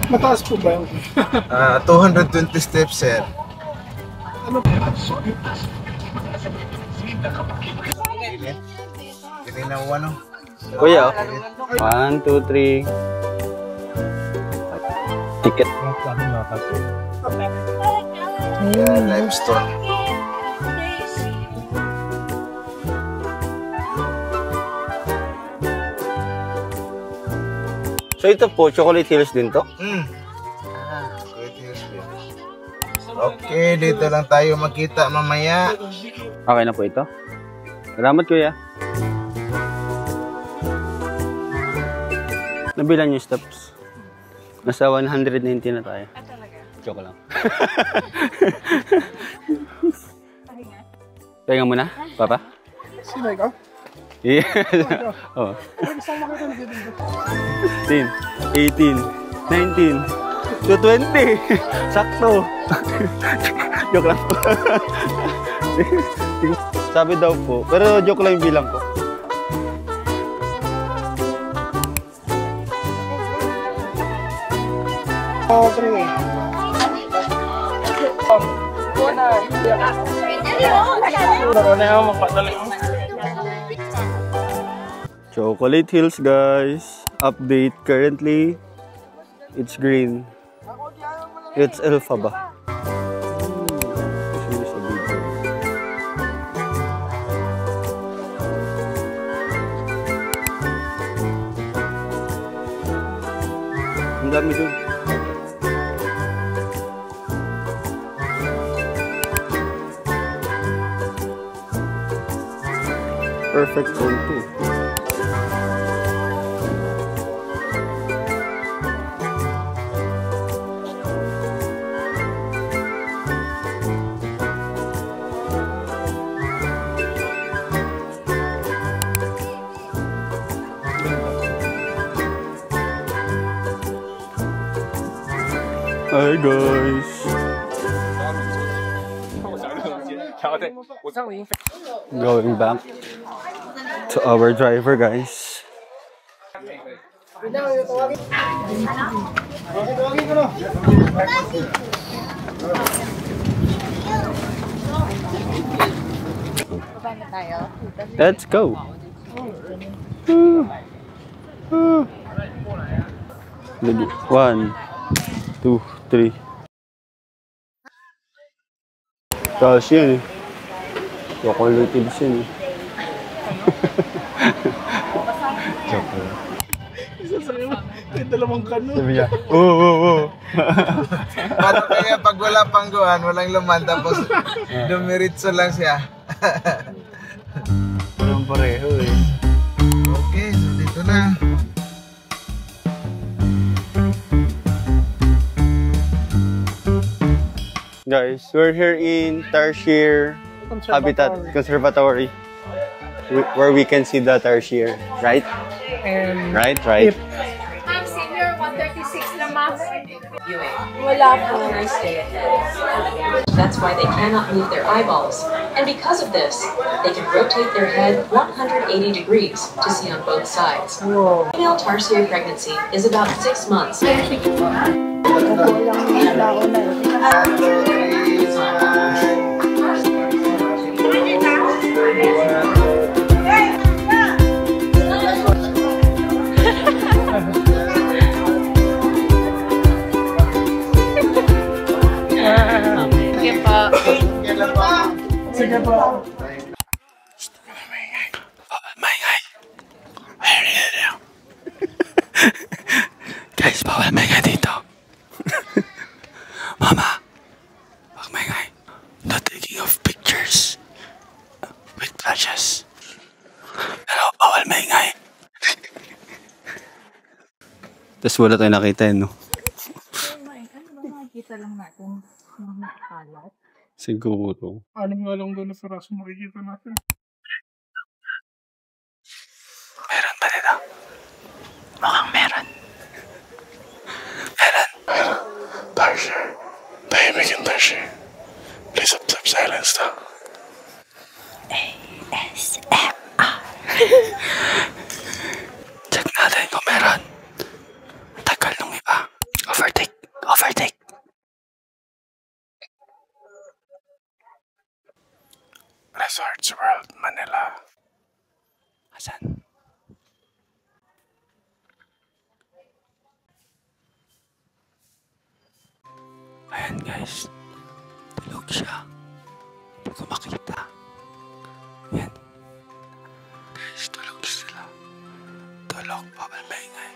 Mataas po ba yung? 220 steps, sir. Ano? Hindi na ano? Kuya, 1, 2, 3. Ticket. Live store. So ito po, Chocolate Hills din to? Chocolate Hills din. Okay, dito lang tayo magkita mamaya. Okay na po ito. Salamat kuya. Nabilan yung steps. Nasa 190 na tayo. Joke lang. Pahinga muna, Papa? Sino ikaw? Yeah. Oh. 16, 18, 19, 20. Sakto. Joke lang po. Sabi daw po. Pero joke lang yung bilang ko. Oh, pre. Chocolate Hills, guys. Update currently. It's green. It's alpha ba? Ang dami dun. Perfect zone too. Hi guys. Going back to our driver, guys. Let's go. 1, 2, 3. Tapos yun eh. Chocolate Hills yun eh. May dalawang kano. Sabi niya, oo. Paano kaya pag wala pangguan, walang laman, tapos dumiritso lang siya. Walang pareho eh. Okay, so dito na. Guys, we're here in Tarsier Habitat Conservatory, where we can see the tarsier, right? And Right. Ma'am, senior 136 na ma'am. Wala po. That's why they cannot move their eyeballs. And because of this, they can rotate their head 180 degrees to see on both sides. Whoa. Female tarsier pregnancy is about 6 months. Sige po. Maingay. Guys, bawal maingay dito. Mama, wag maingay. Not taking of pictures with flashes. Pero bawal maingay. Tapos wala tayo nakita yun, no? Makikita lang natin yung nakakalat. Siguro. Alam nga lang doon na piraso makikita natin. Meron ba dito? Mukhang meron. Meron. Tarsier. Tahimik yung Tarsier. Please observe silence daw. ASMR. Check natin kung meron. Tagal nung iba. Overtake Resorts World, Manila. Asan? Ayan guys. Tulog siya. Hindi ko makita. Ayan. Guys, tulog sila. Tulog, bawal maingay.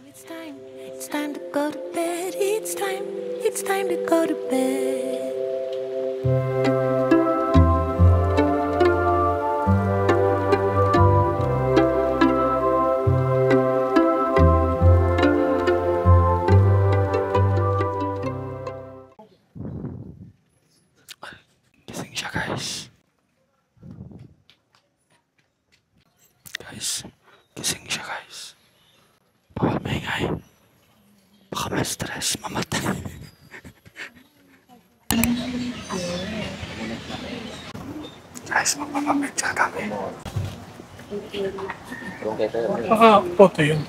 It's time to go to bed. It's time to go to bed. Gising siya guys. Guys, gising siya guys. Bawal maingay. Baka ma-stress, mamatay. Guys, magpapapicture kami. Photo yun.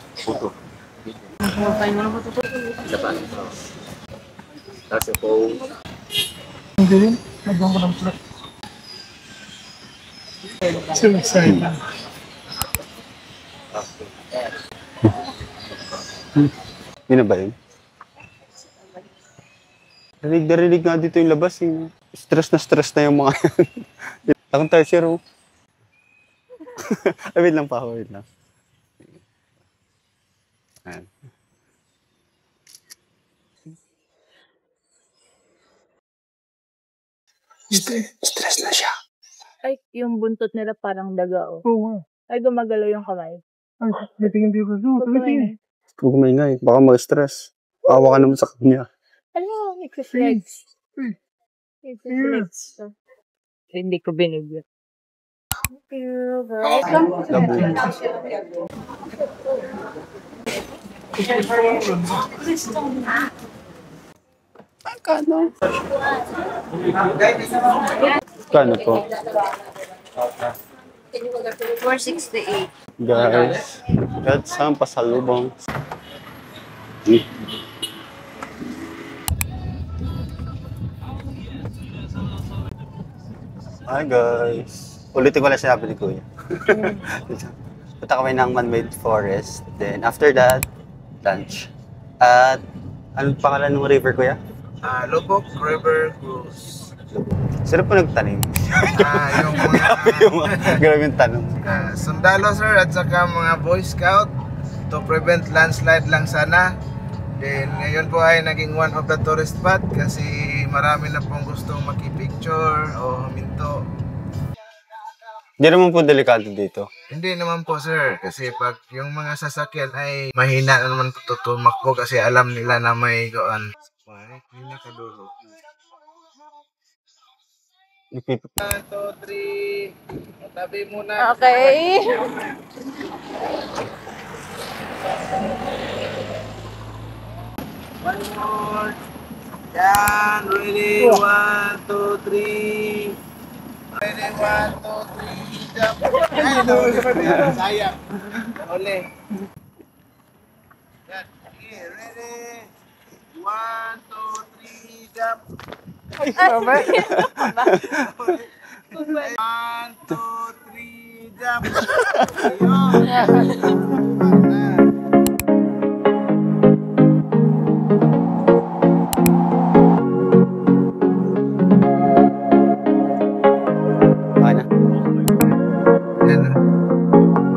Hindi rin. Nagawang ko ng plot. Suicide. Yun na ba yun? Narinig nga dito yung labas. Stress na yung mga yan. Akong tertiary, oh. Wait lang pa ako, wait lang. Ayan. Stress na siya. Ay, yung buntot nila parang daga, oh. Oo nga. Ay, gumagalaw yung kamay. Ay, natingin dito. Tumitingin. Huwag maingay. Baka mag-stress. Awa ka naman sa kanya. Ano, exercise. Exercise. Hindi ko binigyan. Kano po? 468. Guys, got some pasalubong. Hi guys. Ulitin ko lang sinabi ni Kuya. Punta kami ng man-made forest. Then after that, lunch. At anong pangalan ng river, Kuya? Lubok River Cruise. Sino po nagtanim? Yung mga Grabe yung tanong. sundalo sir at saka mga Boy Scout to prevent landslide lang sana. Then ngayon po ay naging one of the tourist spot kasi marami na pong gustong makipicture o huminto. Hindi naman po delikado dito. Hindi naman po sir kasi pag yung mga sasakyan ay mahina na naman po tumakbo kasi alam nila na may goan. Hindi na kadulo. 1, 2, 3. Tabi muna. Okay. One more. Yan. Ready. 1, 2, 3. Ready. 1, 2, 3. Jump. Ay, sayang. Uli. Yan. Okay, ready. 1, 2, 3. Jump. Ay, sabi. 1, 2, 3. Jump. Ayun. Yan.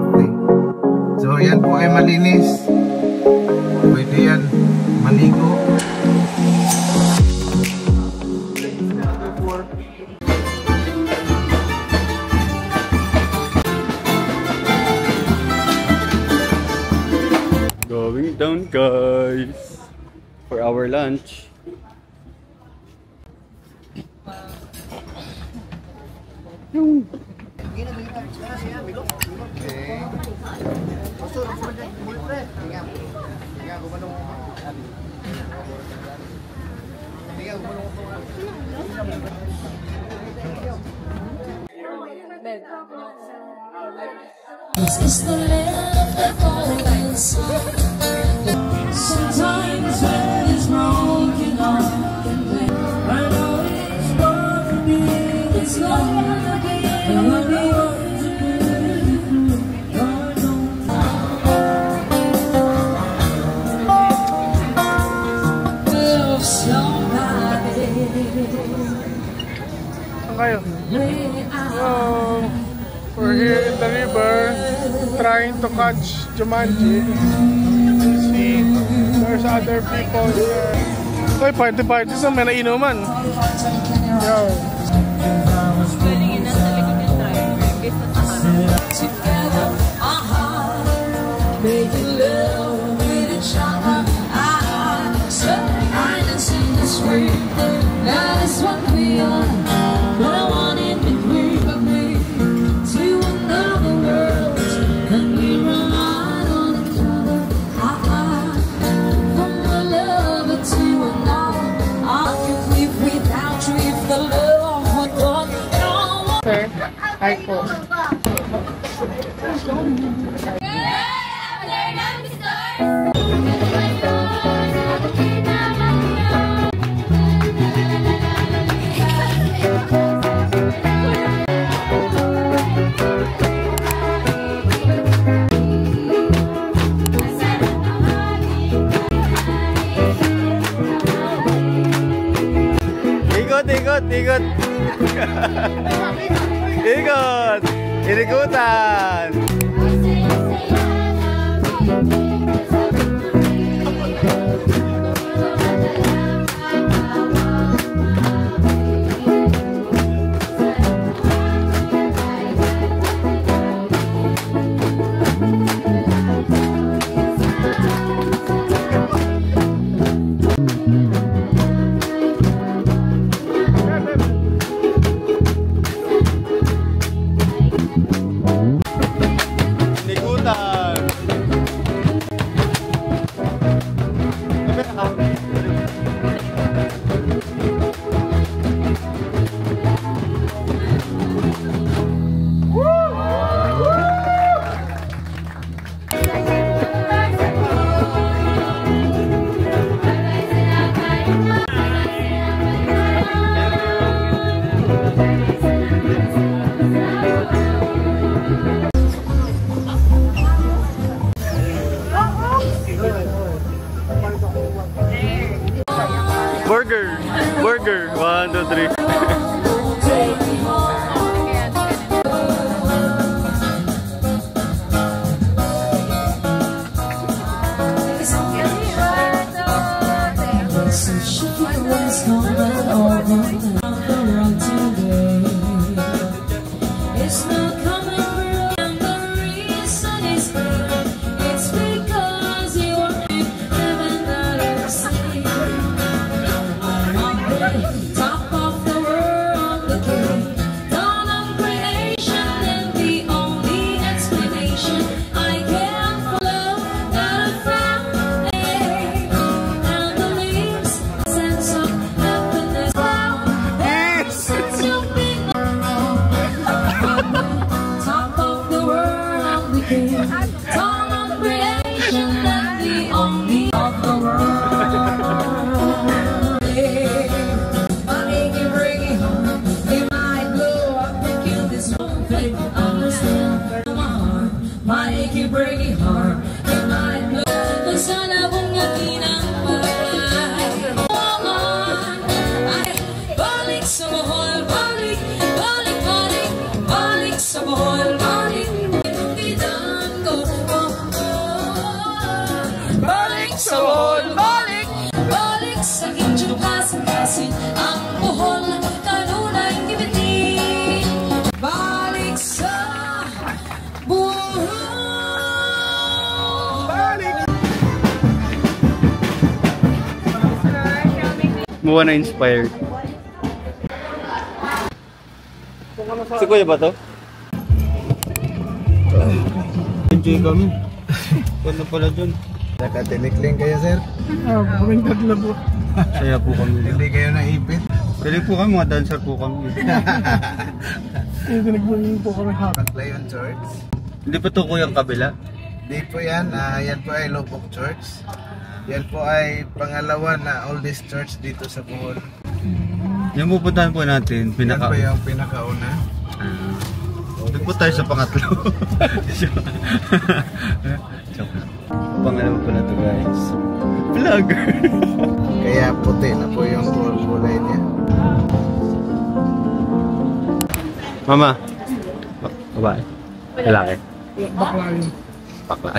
Okay. So yan po ay malinis. Pwede yan maligo. Going down guys for our lunch. This is the land of the golden sun. Sometimes when it's broken heart can play. I know it's gonna be, it's gonna be. Saan kayo? We're here in the river trying to catch Jumanji. See, there's other people here. Ay, party sa may nainuman. Yo. Sir, hi po. Ikot, ikot, ikot. Ikot. Irikutan. Burger! Burger! 1, 2, 3. Muwa na inspired. Si Kuya ba to? Enjoy kami. Ganda pala dyan. Nakatinikling kayo, sir? Kaming tatlo po. Saya po kami. Hindi kayo naipit? Pwede po kami, mga dancer po kami. Hindi nagbulong po kami hapon. Paglayon Church. Hindi pa to Kuya ang kabila? Hindi po yan. Yan po ay Lubok Church. Yan po ay pangalawa na oldest church dito sa Bohol. Yung pupuntahan po natin, Yan po yung pinakauna. Doon po tayo sa pangatlo. Pangalawa pala to guys. Vlogger! Kaya puti na po yung kulay niya. Mama. Babae. Lalaki. Bakla yun. Bakla.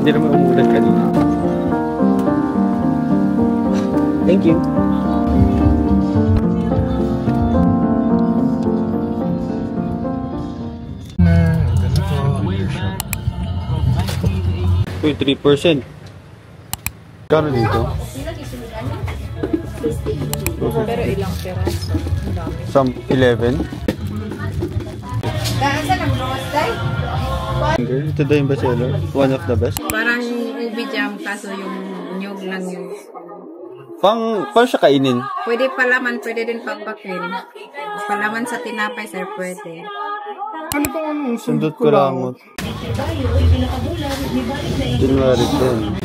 Hindi naman umulan kanina. Thank you. Uy, 3%. Kano dito? Pero ilang peraso? Ang dami. Some 11. Ito daw yung bestseller. One of the best. Parang ubi jam, kaso yung nyug lang yung... Pang siya kainin. Pwede palaman, pwede din pagbakin. Palaman sa tinapay, sir, pwede. Ano to ano? Sundot ko langot. January 10.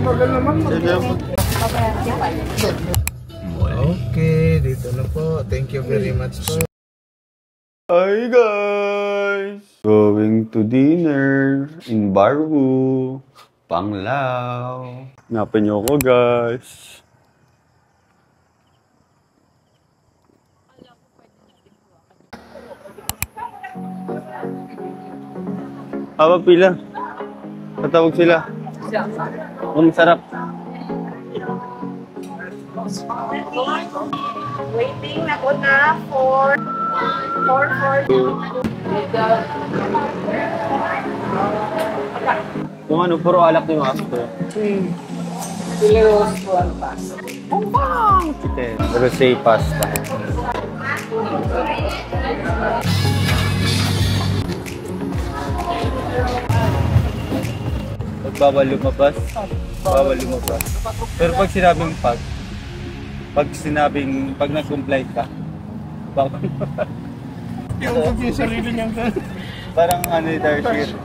Magal naman. Okay, dito na po. Thank you very much po. Hi guys! Going to dinner in Barhu, Panglao. Hanapin niyo ako guys. Aba pila. Tatawag sila. Ang sarap. Waiting na ko na for 4. Kung ano, puro alak yung after. Pilos po ang pasta. Rosé pasta. Bawal lumabas. Bawal lumabas. Pero pag nag-comply ka, bawal. Yung sarili niyang Parang ano, Darshir.